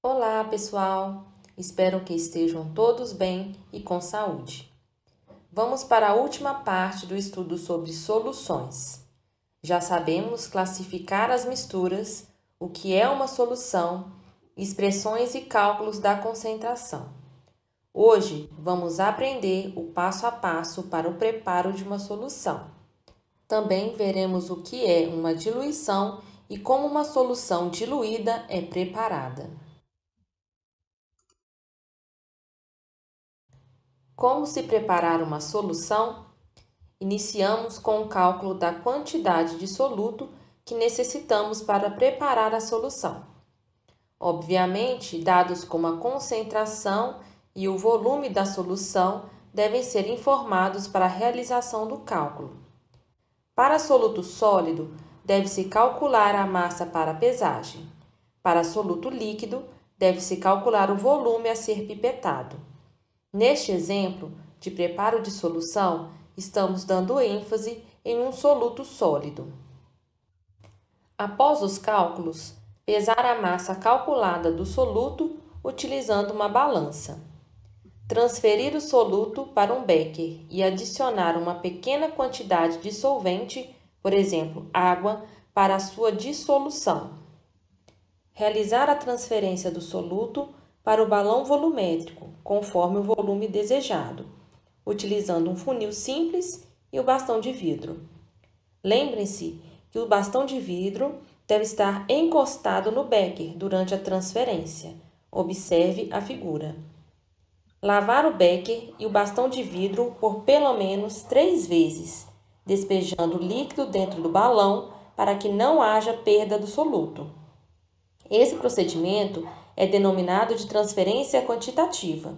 Olá, pessoal! Espero que estejam todos bem e com saúde. Vamos para a última parte do estudo sobre soluções. Já sabemos classificar as misturas, o que é uma solução, expressões e cálculos da concentração. Hoje vamos aprender o passo a passo para o preparo de uma solução. Também veremos o que é uma diluição e como uma solução diluída é preparada. Como se preparar uma solução? Iniciamos com o cálculo da quantidade de soluto que necessitamos para preparar a solução. Obviamente, dados como a concentração e o volume da solução devem ser informados para a realização do cálculo. Para soluto sólido, deve-se calcular a massa para a pesagem. Para soluto líquido, deve-se calcular o volume a ser pipetado. Neste exemplo de preparo de solução, estamos dando ênfase em um soluto sólido. Após os cálculos, pesar a massa calculada do soluto utilizando uma balança. Transferir o soluto para um becker e adicionar uma pequena quantidade de solvente, por exemplo, água, para a sua dissolução. Realizar a transferência do soluto para o balão volumétrico, conforme o volume desejado, utilizando um funil simples e o bastão de vidro. Lembrem-se que o bastão de vidro deve estar encostado no becker durante a transferência. Observe a figura. Lavar o becker e o bastão de vidro por pelo menos 3 vezes, despejando o líquido dentro do balão para que não haja perda do soluto. Esse procedimento é denominado de transferência quantitativa.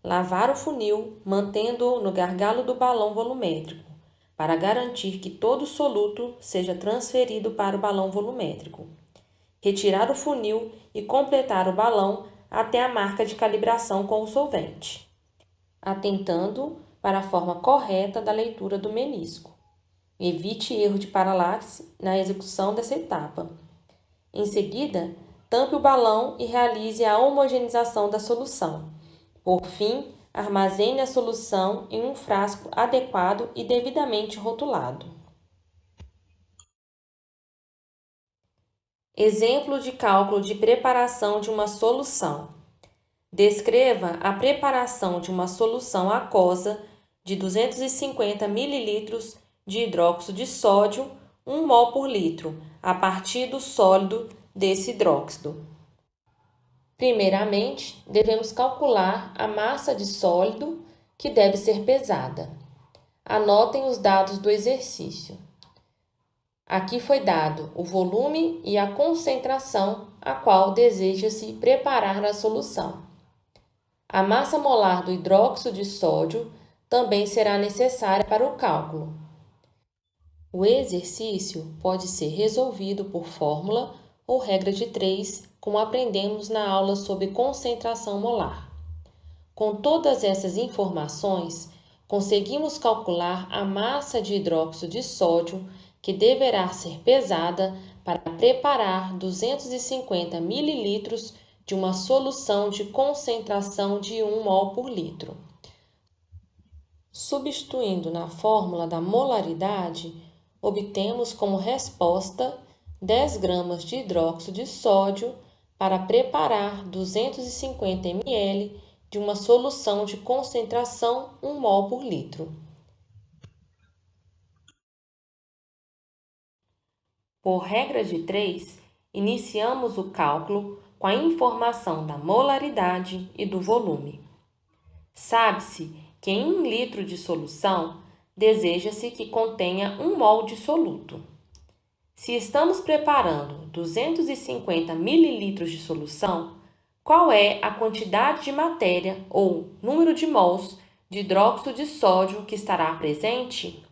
Lavar o funil, mantendo-o no gargalo do balão volumétrico, para garantir que todo o soluto seja transferido para o balão volumétrico. Retirar o funil e completar o balão até a marca de calibração com o solvente, atentando para a forma correta da leitura do menisco. Evite erro de paralaxe na execução dessa etapa. Em seguida, tampe o balão e realize a homogeneização da solução. Por fim, armazene a solução em um frasco adequado e devidamente rotulado. Exemplo de cálculo de preparação de uma solução. Descreva a preparação de uma solução aquosa de 250 ml de hidróxido de sódio, 1 mol por litro, a partir do sólido desse hidróxido. Primeiramente, devemos calcular a massa de sólido que deve ser pesada. Anotem os dados do exercício. Aqui foi dado o volume e a concentração a qual deseja-se preparar a solução. A massa molar do hidróxido de sódio também será necessária para o cálculo. O exercício pode ser resolvido por fórmula ou regra de 3, como aprendemos na aula sobre concentração molar. Com todas essas informações, conseguimos calcular a massa de hidróxido de sódio que deverá ser pesada para preparar 250 ml de uma solução de concentração de 1 mol por litro. Substituindo na fórmula da molaridade, obtemos como resposta 10 gramas de hidróxido de sódio para preparar 250 ml de uma solução de concentração 1 mol por litro. Por regra de 3, iniciamos o cálculo com a informação da molaridade e do volume. Sabe-se que em 1 litro de solução, deseja-se que contenha 1 mol de soluto. Se estamos preparando 250 ml de solução, qual é a quantidade de matéria ou número de mols de hidróxido de sódio que estará presente?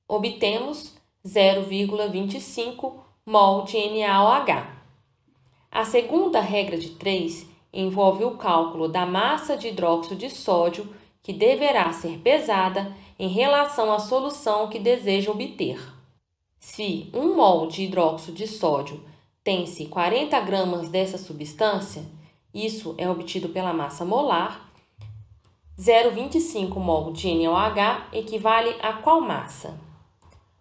Obtemos 0,25 mol de NaOH. A segunda regra de 3 envolve o cálculo da massa de hidróxido de sódio que deverá ser pesada em relação à solução que deseja obter. Se 1 mol de hidróxido de sódio tem-se 40 gramas dessa substância, isso é obtido pela massa molar. 0,25 mol de NaOH equivale a qual massa?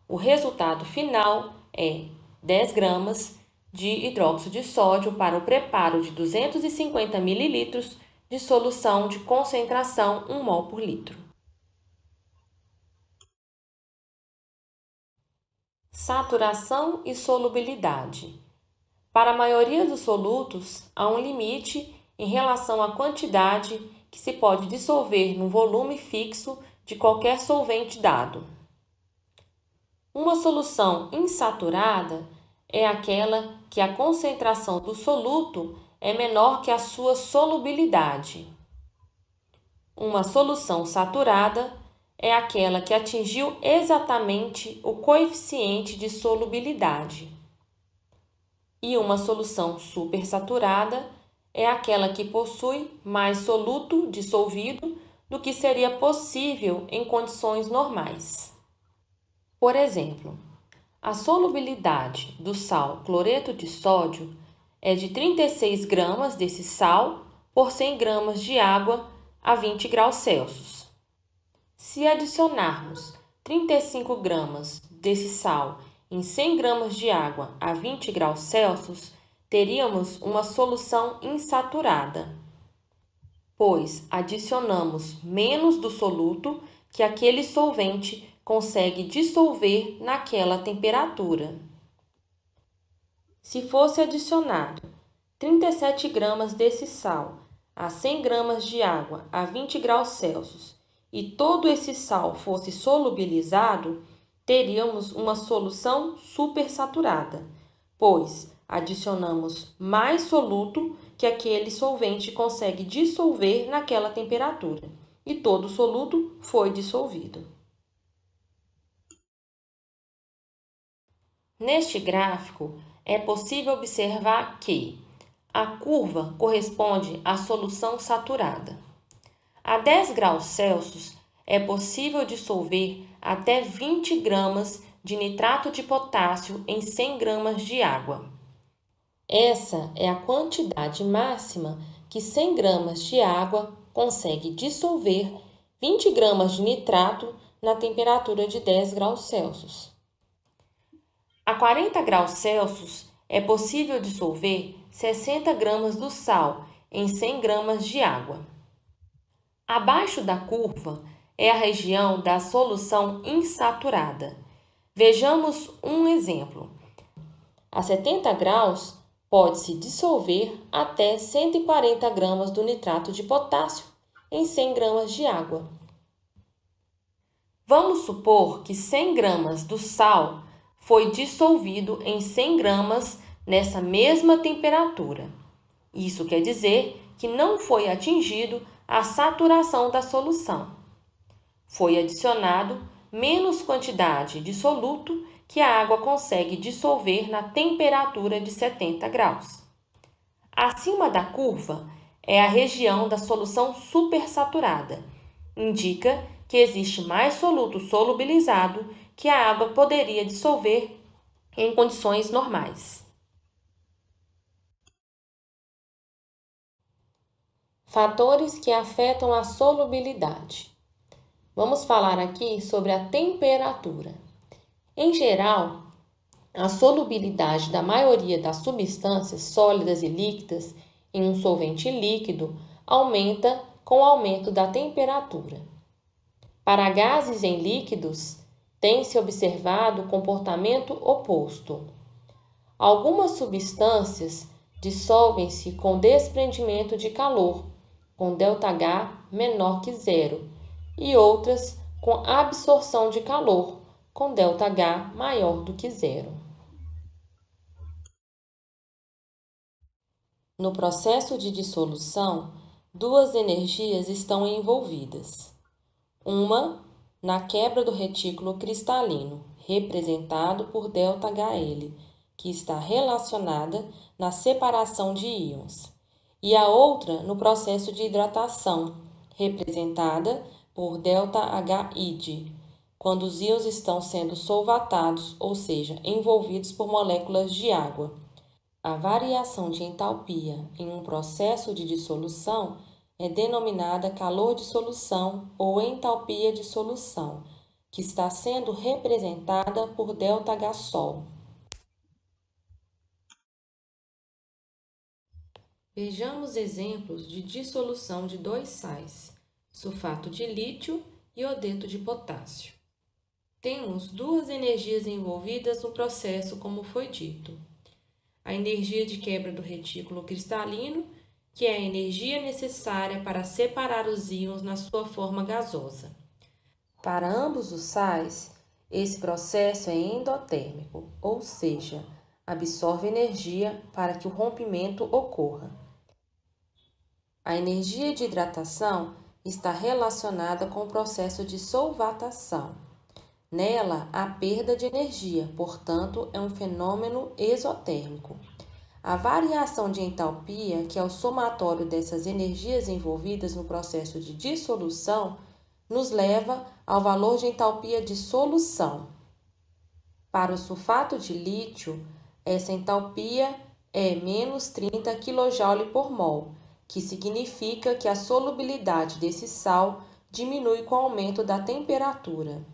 O resultado final é 10 gramas de hidróxido de sódio para o preparo de 250 ml de solução de concentração 1 mol por litro. Saturação e solubilidade. Para a maioria dos solutos, há um limite em relação à quantidade que se pode dissolver no volume fixo de qualquer solvente dado. Uma solução insaturada é aquela que a concentração do soluto é menor que a sua solubilidade. Uma solução saturada é aquela que atingiu exatamente o coeficiente de solubilidade. E uma solução supersaturada é aquela que possui mais soluto dissolvido do que seria possível em condições normais. Por exemplo, a solubilidade do sal cloreto de sódio é de 36 gramas desse sal por 100 gramas de água a 20 graus Celsius. Se adicionarmos 35 gramas desse sal em 100 gramas de água a 20 graus Celsius, teríamos uma solução insaturada, pois adicionamos menos do soluto que aquele solvente consegue dissolver naquela temperatura. Se fosse adicionado 37 gramas desse sal a 100 gramas de água a 20 graus Celsius e todo esse sal fosse solubilizado, teríamos uma solução supersaturada, pois adicionamos mais soluto que aquele solvente consegue dissolver naquela temperatura, e todo o soluto foi dissolvido. Neste gráfico, é possível observar que a curva corresponde à solução saturada. A 10 graus Celsius é possível dissolver até 20 gramas de nitrato de potássio em 100 gramas de água. Essa é a quantidade máxima que 100 gramas de água consegue dissolver 20 gramas de nitrato na temperatura de 10 graus Celsius. A 40 graus Celsius é possível dissolver 60 gramas do sal em 100 gramas de água. Abaixo da curva é a região da solução insaturada. Vejamos um exemplo. A 70 graus, pode-se dissolver até 140 gramas do nitrato de potássio em 100 gramas de água. Vamos supor que 100 gramas do sal foi dissolvido em 100 gramas nessa mesma temperatura. Isso quer dizer que não foi atingido a saturação da solução. Foi adicionado menos quantidade de soluto que a água consegue dissolver na temperatura de 70 graus. Acima da curva é a região da solução supersaturada. Indica que existe mais soluto solubilizado que a água poderia dissolver em condições normais. Fatores que afetam a solubilidade. Vamos falar aqui sobre a temperatura. Em geral, a solubilidade da maioria das substâncias sólidas e líquidas em um solvente líquido aumenta com o aumento da temperatura. Para gases em líquidos, tem-se observado o comportamento oposto. Algumas substâncias dissolvem-se com desprendimento de calor, com ΔH menor que zero, e outras com absorção de calor, com ΔH maior do que zero. No processo de dissolução, duas energias estão envolvidas. Uma na quebra do retículo cristalino, representado por ΔHL, que está relacionada na separação de íons, e a outra no processo de hidratação, representada por ΔHID, quando os íons estão sendo solvatados, ou seja, envolvidos por moléculas de água. A variação de entalpia em um processo de dissolução é denominada calor de solução ou entalpia de solução, que está sendo representada por ΔH-Sol. Vejamos exemplos de dissolução de dois sais, sulfato de lítio e iodeto de potássio. Temos duas energias envolvidas no processo, como foi dito. A energia de quebra do retículo cristalino, que é a energia necessária para separar os íons na sua forma gasosa. Para ambos os sais, esse processo é endotérmico, ou seja, absorve energia para que o rompimento ocorra. A energia de hidratação está relacionada com o processo de solvatação. Nela, há perda de energia, portanto, é um fenômeno exotérmico. A variação de entalpia, que é o somatório dessas energias envolvidas no processo de dissolução, nos leva ao valor de entalpia de solução. Para o sulfato de lítio, essa entalpia é menos 30 kJ por mol, que significa que a solubilidade desse sal diminui com o aumento da temperatura.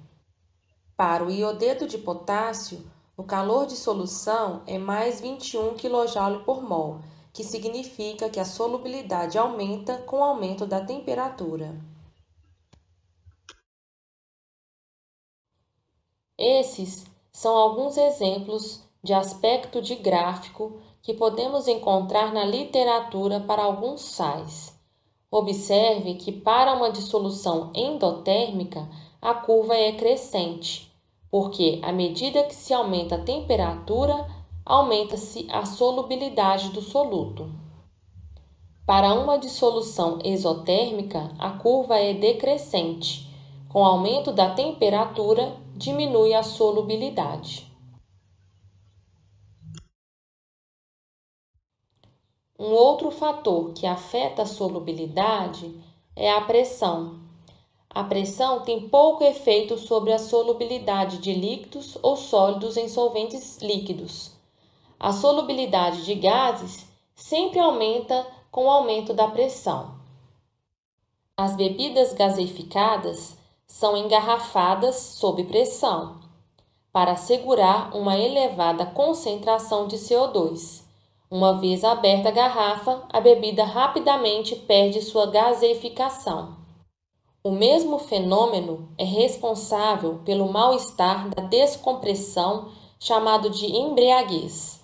Para o iodeto de potássio, o calor de solução é mais 21 kJ por mol, que significa que a solubilidade aumenta com o aumento da temperatura. Esses são alguns exemplos de aspecto de gráfico que podemos encontrar na literatura para alguns sais. Observe que para uma dissolução endotérmica, a curva é crescente, porque à medida que se aumenta a temperatura, aumenta-se a solubilidade do soluto. Para uma dissolução exotérmica, a curva é decrescente. Com o aumento da temperatura, diminui a solubilidade. Um outro fator que afeta a solubilidade é a pressão. A pressão tem pouco efeito sobre a solubilidade de líquidos ou sólidos em solventes líquidos. A solubilidade de gases sempre aumenta com o aumento da pressão. As bebidas gaseificadas são engarrafadas sob pressão para assegurar uma elevada concentração de CO2. Uma vez aberta a garrafa, a bebida rapidamente perde sua gaseificação. O mesmo fenômeno é responsável pelo mal-estar da descompressão, chamado de embriaguez.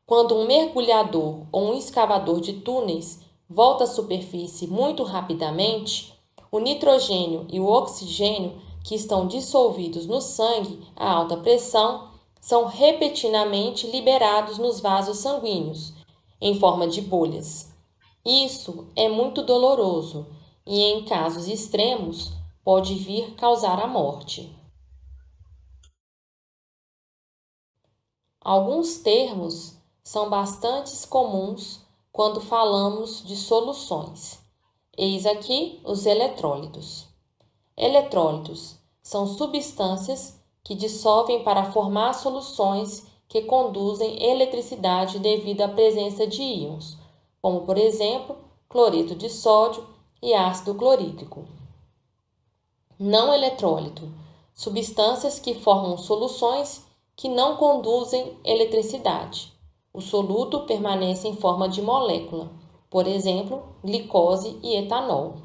Quando um mergulhador ou um escavador de túneis volta à superfície muito rapidamente, o nitrogênio e o oxigênio, que estão dissolvidos no sangue a alta pressão, são repentinamente liberados nos vasos sanguíneos, em forma de bolhas. Isso é muito doloroso e, em casos extremos, pode vir causar a morte. Alguns termos são bastante comuns quando falamos de soluções. Eis aqui os eletrólitos. Eletrólitos são substâncias que dissolvem para formar soluções que conduzem eletricidade devido à presença de íons, como por exemplo, cloreto de sódio e ácido clorídrico. Não eletrólito, substâncias que formam soluções que não conduzem eletricidade. O soluto permanece em forma de molécula, por exemplo, glicose e etanol.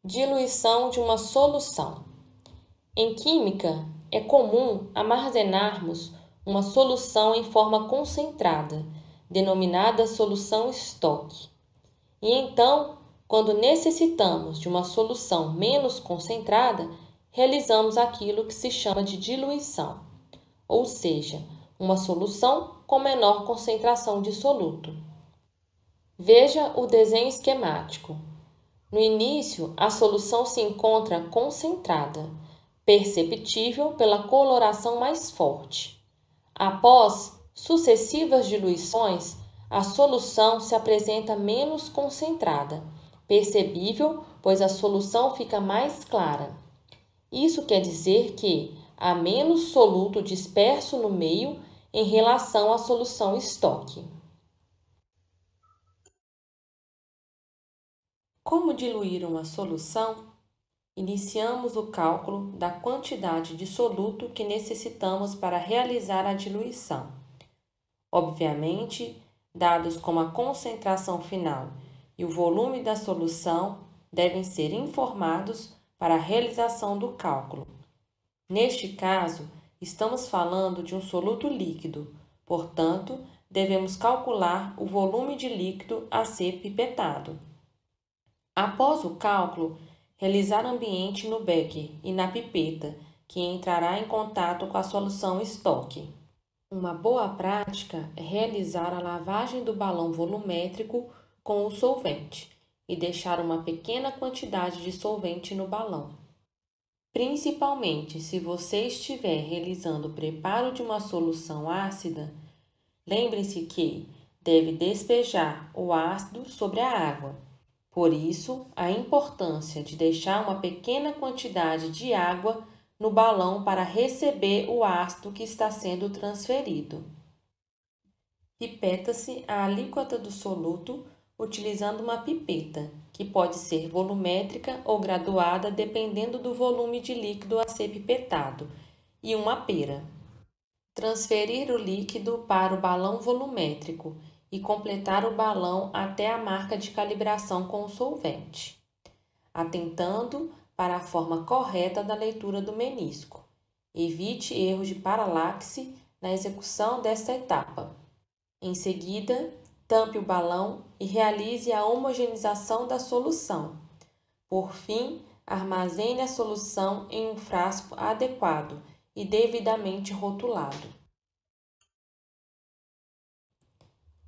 Diluição de uma solução. Em química, é comum armazenarmos uma solução em forma concentrada, denominada solução estoque. E então, quando necessitamos de uma solução menos concentrada, realizamos aquilo que se chama de diluição, ou seja, uma solução com menor concentração de soluto. Veja o desenho esquemático. No início, a solução se encontra concentrada, perceptível pela coloração mais forte. Após sucessivas diluições, a solução se apresenta menos concentrada, percebível, pois a solução fica mais clara. Isso quer dizer que, há menos soluto disperso no meio em relação à solução estoque. Como diluir uma solução? Iniciamos o cálculo da quantidade de soluto que necessitamos para realizar a diluição. Obviamente, dados como a concentração final e o volume da solução devem ser informados para a realização do cálculo. Neste caso, estamos falando de um soluto líquido, portanto, devemos calcular o volume de líquido a ser pipetado. Após o cálculo, realizar ambiente no becker e na pipeta, que entrará em contato com a solução estoque. Uma boa prática é realizar a lavagem do balão volumétrico com o solvente e deixar uma pequena quantidade de solvente no balão. Principalmente se você estiver realizando o preparo de uma solução ácida, lembre-se que deve despejar o ácido sobre a água. Por isso, a importância de deixar uma pequena quantidade de água no balão para receber o ácido que está sendo transferido. Pipeta-se a alíquota do soluto utilizando uma pipeta, que pode ser volumétrica ou graduada dependendo do volume de líquido a ser pipetado, e uma pera. Transferir o líquido para o balão volumétrico e completar o balão até a marca de calibração com o solvente, atentando para a forma correta da leitura do menisco. Evite erros de paralaxe na execução desta etapa. Em seguida, tampe o balão e realize a homogeneização da solução. Por fim, armazene a solução em um frasco adequado e devidamente rotulado.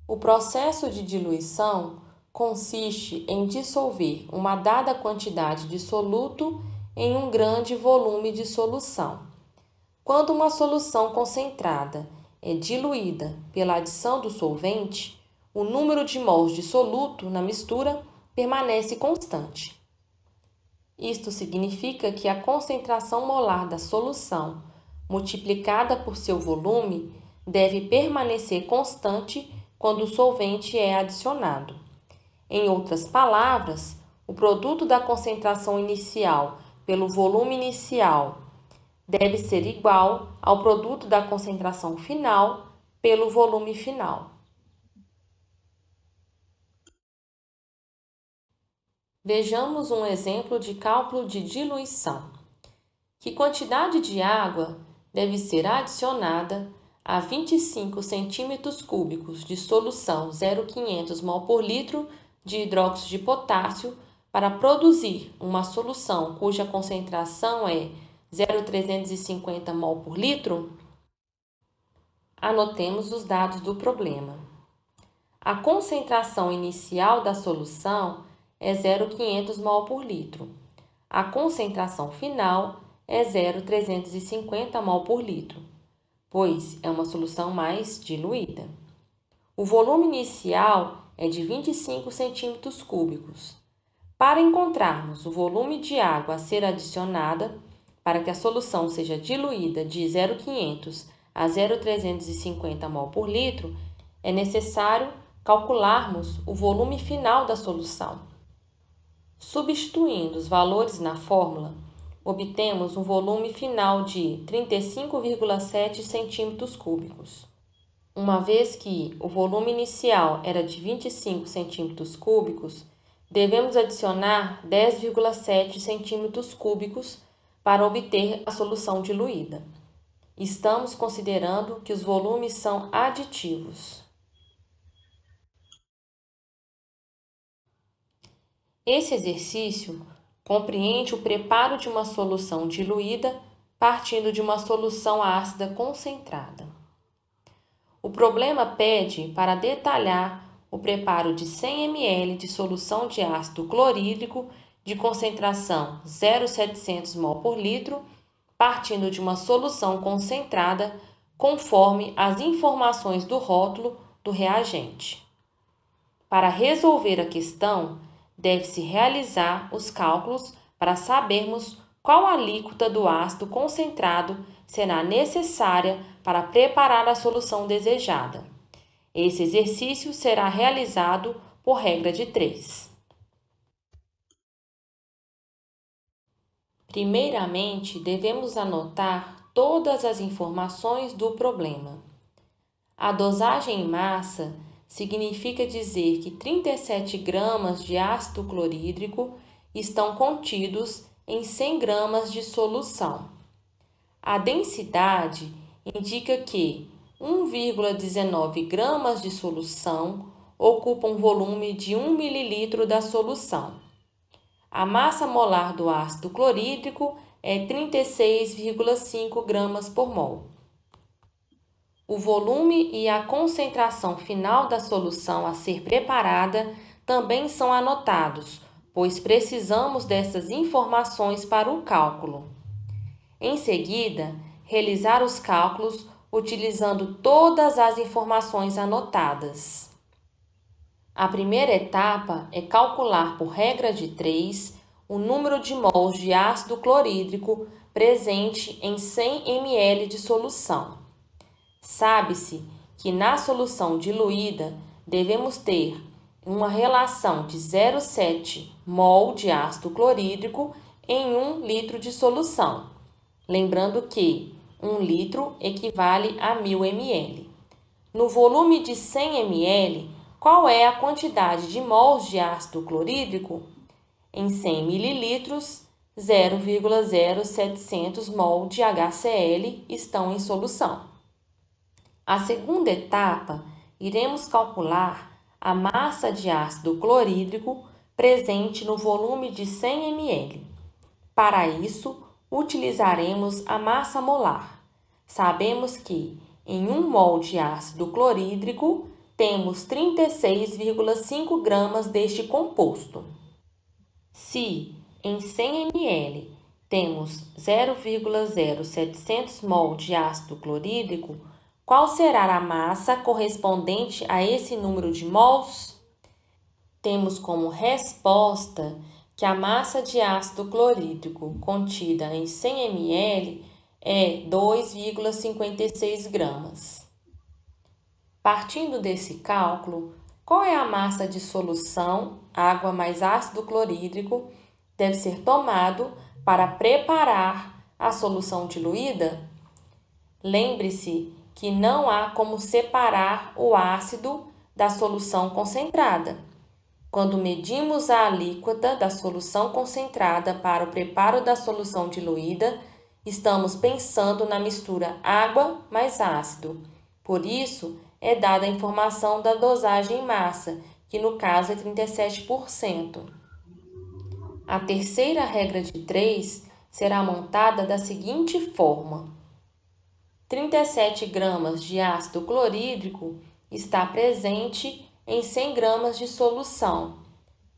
O processo de diluição consiste em dissolver uma dada quantidade de soluto em um grande volume de solução. Quando uma solução concentrada é diluída pela adição do solvente, o número de mols de soluto na mistura permanece constante. Isto significa que a concentração molar da solução, multiplicada por seu volume, deve permanecer constante quando o solvente é adicionado. Em outras palavras, o produto da concentração inicial pelo volume inicial deve ser igual ao produto da concentração final pelo volume final. Vejamos um exemplo de cálculo de diluição. Que quantidade de água deve ser adicionada a 25 centímetros cúbicos de solução 0,500 mol por litro de hidróxido de potássio para produzir uma solução cuja concentração é 0,350 mol por litro? Anotemos os dados do problema. A concentração inicial da solução é 0,500 mol por litro. A concentração final é 0,350 mol por litro, pois é uma solução mais diluída. O volume inicial é de 25 centímetros cúbicos. Para encontrarmos o volume de água a ser adicionada, para que a solução seja diluída de 0,500 a 0,350 mol por litro, é necessário calcularmos o volume final da solução. Substituindo os valores na fórmula, obtemos um volume final de 35,7 centímetros cúbicos. Uma vez que o volume inicial era de 25 centímetros cúbicos, devemos adicionar 10,7 centímetros cúbicos para obter a solução diluída. Estamos considerando que os volumes são aditivos. Esse exercício compreende o preparo de uma solução diluída partindo de uma solução ácida concentrada. O problema pede para detalhar o preparo de 100 ml de solução de ácido clorídrico de concentração 0,700 mol por litro, partindo de uma solução concentrada conforme as informações do rótulo do reagente. Para resolver a questão, deve-se realizar os cálculos para sabermos qual a alíquota do ácido concentrado será necessária para preparar a solução desejada. Esse exercício será realizado por regra de 3. Primeiramente, devemos anotar todas as informações do problema. A dosagem em massa significa dizer que 37 gramas de ácido clorídrico estão contidos em 100 gramas de solução. A densidade indica que 1,19 gramas de solução ocupa um volume de 1 ml da solução. A massa molar do ácido clorídrico é 36,5 gramas por mol. O volume e a concentração final da solução a ser preparada também são anotados, pois precisamos dessas informações para o cálculo. Em seguida, realizar os cálculos utilizando todas as informações anotadas. A primeira etapa é calcular por regra de 3 o número de mols de ácido clorídrico presente em 100 ml de solução. Sabe-se que na solução diluída devemos ter uma relação de 0,7 mol de ácido clorídrico em 1 litro de solução. Lembrando que 1 litro equivale a 1000 ml. No volume de 100 ml, qual é a quantidade de mols de ácido clorídrico? Em 100 ml, 0,0700 mol de HCl estão em solução. A segunda etapa, iremos calcular a massa de ácido clorídrico presente no volume de 100 ml. Para isso, utilizaremos a massa molar. Sabemos que em 1 mol de ácido clorídrico temos 36,5 gramas deste composto. Se em 100 ml temos 0,0700 mol de ácido clorídrico, qual será a massa correspondente a esse número de mols? Temos como resposta que a massa de ácido clorídrico contida em 100 ml é 2,56 gramas. Partindo desse cálculo, qual é a massa de solução, água mais ácido clorídrico, deve ser tomado para preparar a solução diluída? Lembre-se que não há como separar o ácido da solução concentrada. Quando medimos a alíquota da solução concentrada para o preparo da solução diluída, estamos pensando na mistura água mais ácido. Por isso, é dada a informação da dosagem em massa, que no caso é 37%. A terceira regra de 3 será montada da seguinte forma: 37 gramas de ácido clorídrico está presente em 100 gramas de solução.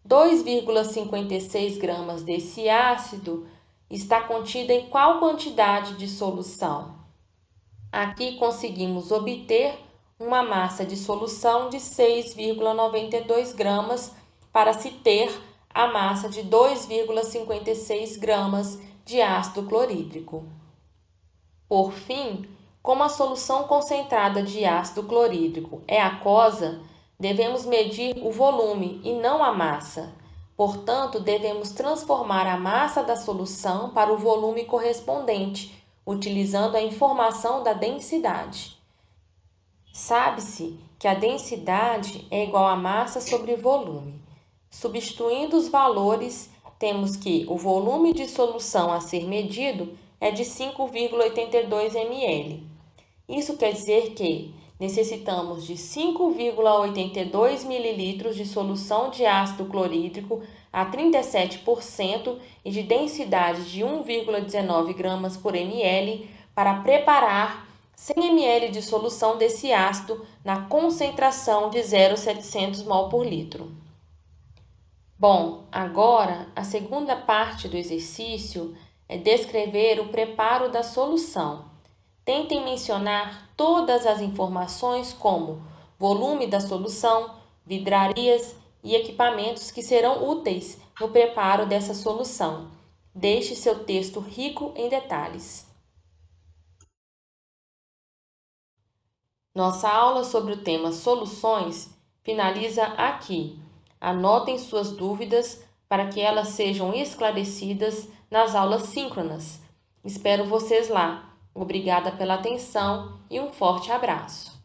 2,56 gramas desse ácido está contido em qual quantidade de solução? Aqui conseguimos obter uma massa de solução de 6,92 gramas para se ter a massa de 2,56 gramas de ácido clorídrico. Por fim, como a solução concentrada de ácido clorídrico é aquosa, devemos medir o volume e não a massa. Portanto, devemos transformar a massa da solução para o volume correspondente, utilizando a informação da densidade. Sabe-se que a densidade é igual a massa sobre volume. Substituindo os valores, temos que o volume de solução a ser medido é de 5,82 ml. Isso quer dizer que necessitamos de 5,82 ml de solução de ácido clorídrico a 37% e de densidade de 1,19 gramas por ml para preparar 100 ml de solução desse ácido na concentração de 0,700 mol por litro. Bom, agora a segunda parte do exercício é descrever o preparo da solução. Tentem mencionar todas as informações como volume da solução, vidrarias e equipamentos que serão úteis no preparo dessa solução. Deixe seu texto rico em detalhes. Nossa aula sobre o tema soluções finaliza aqui. Anotem suas dúvidas para que elas sejam esclarecidas nas aulas síncronas. Espero vocês lá. Obrigada pela atenção e um forte abraço.